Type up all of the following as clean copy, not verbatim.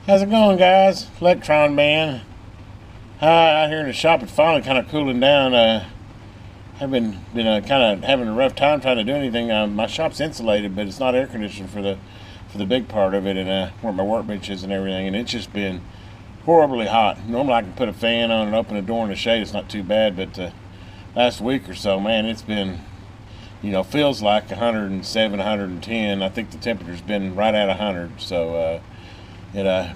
How's it going, guys? Electron Man. Out here in the shop, it's finally kind of cooling down. I've been kind of having a rough time trying to do anything. My shop's insulated, but it's not air conditioned for the big part of it, and where my workbench is and everything. And it's just been horribly hot. Normally, I can put a fan on and open a door in the shade. It's not too bad, but last week or so, man, it's been, feels like 107, 110. I think the temperature's been right at 100. So.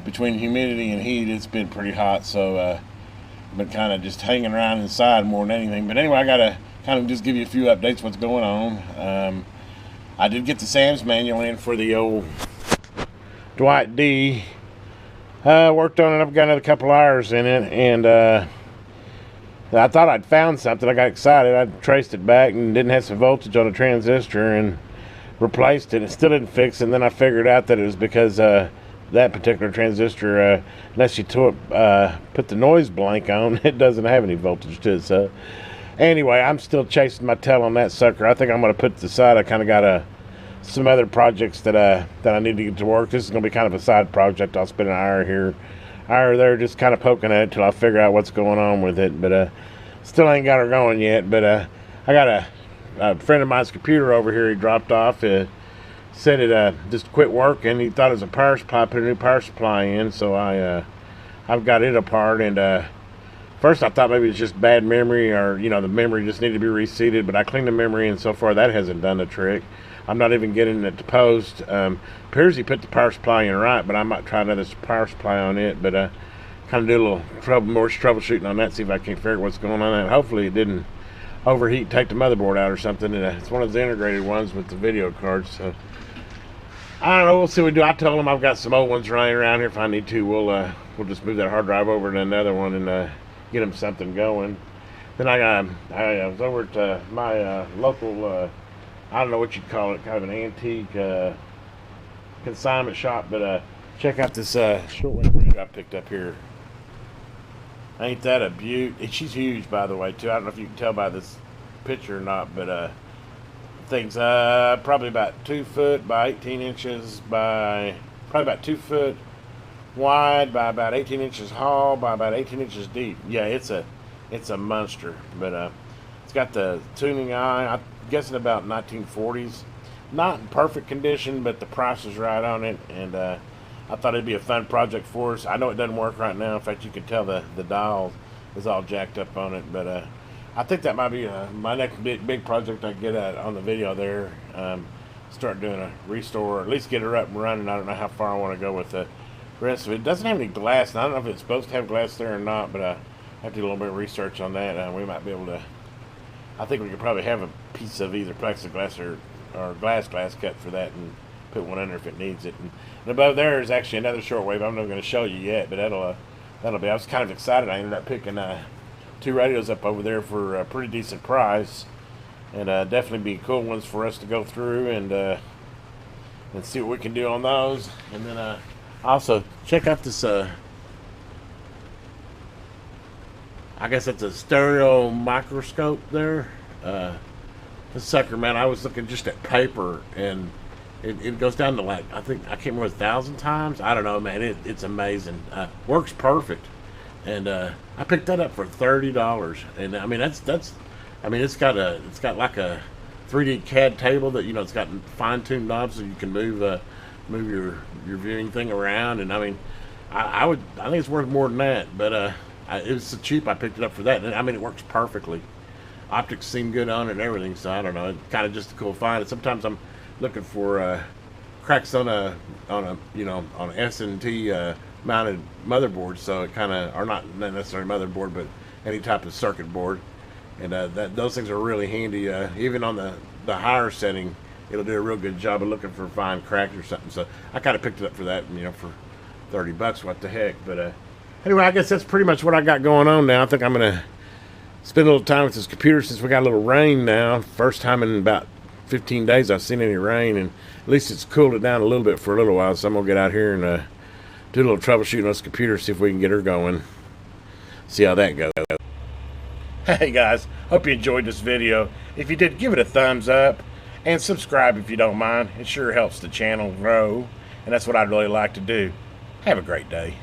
Between humidity and heat, it's been pretty hot, so I've been kind of just hanging around inside more than anything. But anyway, I got to kind of just give you a few updates what's going on. I did get the Sam's manual in for the old Dwight D. Worked on it. I've got another couple hours in it, and I thought I'd found something. I got excited. I traced it back and didn't have some voltage on the transistor and replaced it. It still didn't fix it, and then I figured out that it was because that particular transistor, unless you put the noise blank on, it doesn't have any voltage to it. So anyway, I'm still chasing my tail on that sucker. I think I'm going to put it aside. I kind of got some other projects that I need to get to work. This is going to be kind of a side project. I'll spend an hour here, hour there, just kind of poking at it till I figure out what's going on with it. But still ain't got her going yet. But I got a friend of mine's computer over here. He dropped off. Said it just quit working. He thought it was a power supply. Put a new power supply in, so I've got it apart. And first I thought maybe it's just bad memory, or the memory just needed to be reseated. But I cleaned the memory, and so far that hasn't done the trick. I'm not even getting it to post. Appears he put the power supply in right, but I might try another power supply on it. But kind of do a little more troubleshooting on that, see if I can figure out what's going on. And hopefully it didn't overheat, take the motherboard out or something. And it's one of the integrated ones with the video cards. So I don't know. We'll see what we do. I told him I've got some old ones running around here. If I need to, we'll just move that hard drive over to another one and get him something going. Then I was over at my local, I don't know what you'd call it, kind of an antique consignment shop. But check out this shortwave radio I picked up here. Ain't that a beaut? She's huge, by the way, too. I don't know if you can tell by this picture or not, but thing's probably about 2 foot by 18 inches by probably about 2 foot wide by about 18 inches tall by about 18 inches deep. Yeah, it's a monster. But it's got the tuning eye. I'm guessing about 1940s. Not in perfect condition, but the price is right on it. And I thought it'd be a fun project for us. I know it doesn't work right now. In fact, you can tell the dial is all jacked up on it. But I think that might be my next big project I get at on the video there. Start doing a restore, or at least get her up and running. I don't know how far I want to go with the rest of it. It doesn't have any glass, and I don't know if it's supposed to have glass there or not, but I have to do a little bit of research on that. We might be able to, I think we could probably have a piece of either plexiglass or glass cut for that and put one under if it needs it. And above there is actually another shortwave. I'm not going to show you yet, but that'll be, I was kind of excited. I ended up picking 2 radios up over there for a pretty decent price, and definitely be cool ones for us to go through and see what we can do on those. And then also check out this I guess that's a stereo microscope there. This sucker, man, I was looking just at paper, and it goes down to like, I can't remember, 1,000 times. I don't know, man. It's amazing. Works perfect. And I picked that up for $30, and I mean it's got like a 3D CAD table that it's got fine-tuned knobs so you can move your viewing thing around. And I mean I think it's worth more than that, but it was so cheap I picked it up for that. And I mean it works perfectly. Optics seem good on it and everything, so I don't know. It's kind of just a cool find. And sometimes I'm looking for cracks on an S&T mounted motherboard, so it kind of, or not necessarily motherboard, but any type of circuit board. And those things are really handy. Even on the higher setting, it'll do a real good job of looking for fine cracks or something. So I kind of picked it up for that, for $30. What the heck? But anyway, I guess that's pretty much what I got going on now. I think I'm gonna spend a little time with this computer since we got a little rain now. First time in about 15 days I've seen any rain, and at least it's cooled it down a little bit for a little while. So I'm gonna get out here and do a little troubleshooting on this computer, see if we can get her going. See how that goes. Hey guys, hope you enjoyed this video. If you did, give it a thumbs up and subscribe if you don't mind. It sure helps the channel grow, and that's what I'd really like to do. Have a great day.